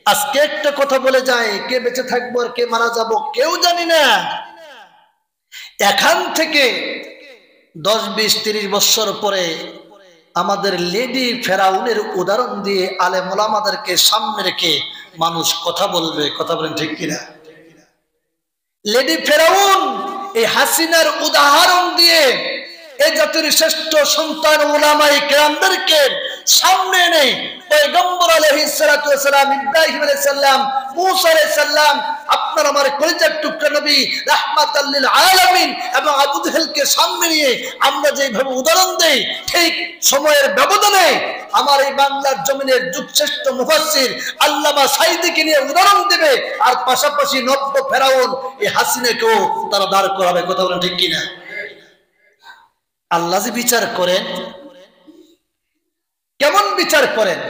আজকে একটা কথা বলে যায়, কে বেঁচে থাকবো আর কে মারা যাব কেউ জানি না। এখান থেকে 10, 20, 30 বছর পরে আমাদের লেডি ফেরাউনের উদাহরণ দিয়ে আলেম ওলামাদেরকে সামনে রেখে মানুষ কথা বলবে। কথা বলেন ঠিক কিনা? লেডি ফেরাউন এই হাসিনার উদাহরণ দিয়ে এই জাতির শ্রেষ্ঠ সন্তান উলামায়ে কেরামদেরকে সামনে এনে পয়গম্বর আলাইহিস সালাতু ওয়াস সালাম, ইব্রাহিম আলাইহিস সালাম, মূসা আলাইহিস সালাম, আপনার আমার কলিজার টুকরা নবী রাহমাতাল লিল আলামিন এবং আবু জাহেলকে সামনে নিয়ে আমরা যেভাবে উদাহরণ দেই, ঠিক সময়ের ব্যবধানে আমার এই বাংলার জমিনের যুগশ্রেষ্ঠ মুফাসসির আল্লামা সাঈদীকে নিয়ে উদাহরণ দেবে, আর পাশাপাশি নব্য ফেরাউন এই হাসিনাকেও তারা দাঁড় করাবে। কথা বলেন ঠিক কিনা? আল্লাহ যে বিচার করেন, কেমন বিচার করেন?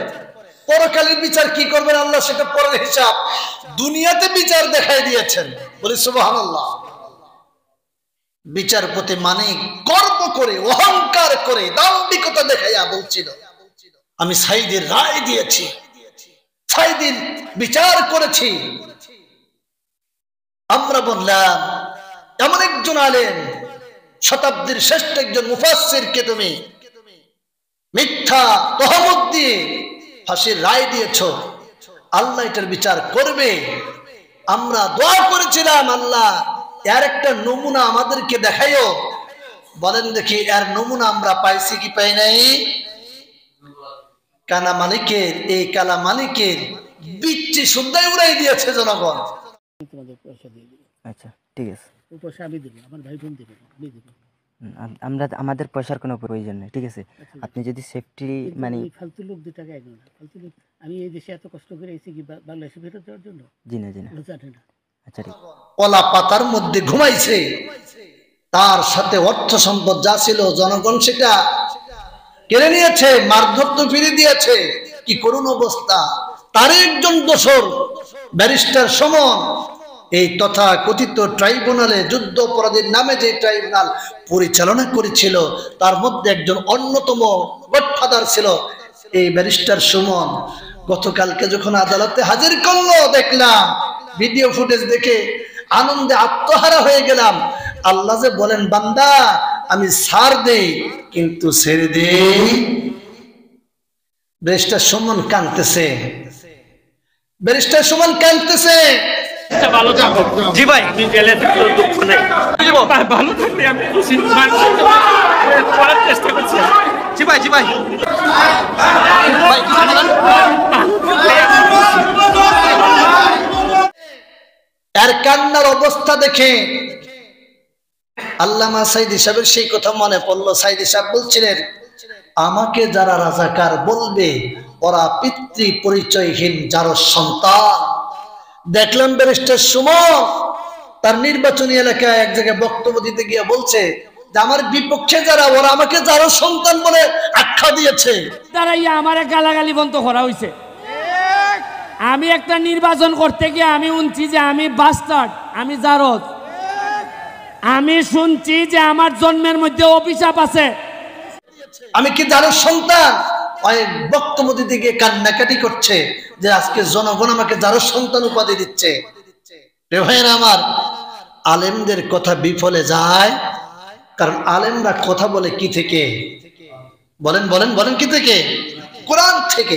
পরকালের বিচার কি করবেন আল্লাহ সেটা পরের হিসাব। দুনিয়াতে বিচার দেখাই দিয়েছেন, বলি সুবহানাল্লাহ। বিচারপতি মানে গর্ব করে, অহংকার করে, দাম্ভিকতা দেখাইয়া বলছিল আমি সাঈদীর রায় দিয়েছি, সাঈদীর বিচার করেছি। আমরা বললাম এমন একজন আলেম, শতাব্দীর শ্রেষ্ঠ একজন মুফাসসিরকে তুমি মিথ্যা তহমত দিয়ে ফাঁসির রায় দিয়েছ, আল্লাহ এটার বিচার করবে। আমরা দোয়া করেছিলাম আল্লাহ এর একটা নমুনা আমাদেরকে দেখাইও। বলেন দেখি এর নমুনা আমরা পাইছি কি পাই নাই? কানা মালিকের এই কালা মালিকের বিচ্ছি শুদ্ধাই উড়াই দিয়েছে জনগণ। আচ্ছা ঠিক আছে, পয়সা আমি দেব, আমার ভাই বোন দেবে, আমি দেব। আমরা আমাদের পয়সার কোনো প্রয়োজন নেই, ঠিক আছে? আপনি যদি সেফটি মানে ফালতু লোক 2 টাকা একজন না, ফালতু লোক। আমি এই দেশে এত কষ্ট করে এসেছি কি বাংলাদেশে ফেরত যাওয়ার জন্য? জি না জি না। আচ্ছা ঠিক। কলা পাতার মধ্যে ঘুমাইছে, তার সাথে অর্থ সম্পদ যা ছিল জনগণ সেটা কেড়ে নিয়েছে, মারধর তো ফিরে দিয়েছে। কি করুণ অবস্থা! তার একজন দোসর ব্যারিস্টার সুমন এই তথা কথিত ট্রাইব্যুনালে যুদ্ধ অপরাধীর নামে যে ট্রাইব্যুনাল পরিচালনা করেছিল তার মধ্যে একজন অন্যতম গডফাদার ছিল এই ব্যারিস্টার সুমন। গতকালকে যখন আদালতে হাজির করলো, দেখলাম ভিডিও ফুটেজ দেখে আনন্দে আত্মহারা হয়ে গেলাম। আল্লাহ যে বলেন বান্দা আমি ছাড় দেই কিন্তু ছেড়ে দেই। ব্যারিস্টার সুমন কাঁদতেছে, ব্যারিস্টার সুমন কাঁদতেছে। জি ভাই, আমি জেলে থাকলেও দুঃখ নেই, ভালো থাকলে আমি খুশি, করার চেষ্টা করছি। জি ভাই, জি ভাই, এর কান্নার অবস্থা দেখে আল্লামা সাঈদী সাহেবের সেই কথা মনে পড়লো। সাঈদী সাহেব বলছিলেন আমাকে যারা রাজাকার বলবে ওরা পিতৃ পরিচয়হীন যার সন্তান। দেখলাম ব্যারিস্টার সুমন তার নির্বাচনী এলাকায় এক জায়গায় বক্তব্য দিতে গিয়ে বলছে যে আমার বিপক্ষে যারা ওরা আমাকে যারো সন্তান বলে আখ্যা দিয়েছে। দাঁড়াইয়া আমার গালাগালি বন্ধ করা হয়েছে। আমি একটা নির্বাচন করতে গিয়ে আমি শুনছি যে আমি বাস্টার্ড, আমি জারদ। আমি শুনছি যে আমার জন্মের মধ্যে অভিশাপ আছে। আমি কি যারো সন্তান? বক্তব্য দিতে গিয়ে কান্নাকাটি করছে যে আজকে জনগণ আমাকে যারো সন্তান উপাধি দিচ্ছে। ভাইয়েরা আমার, আলেমদের কথা বিফলে যায়, কারণ আলেমরা কথা বলে কি থেকে? বলেন বলেন বলেন কি থেকে? কোরআন থেকে।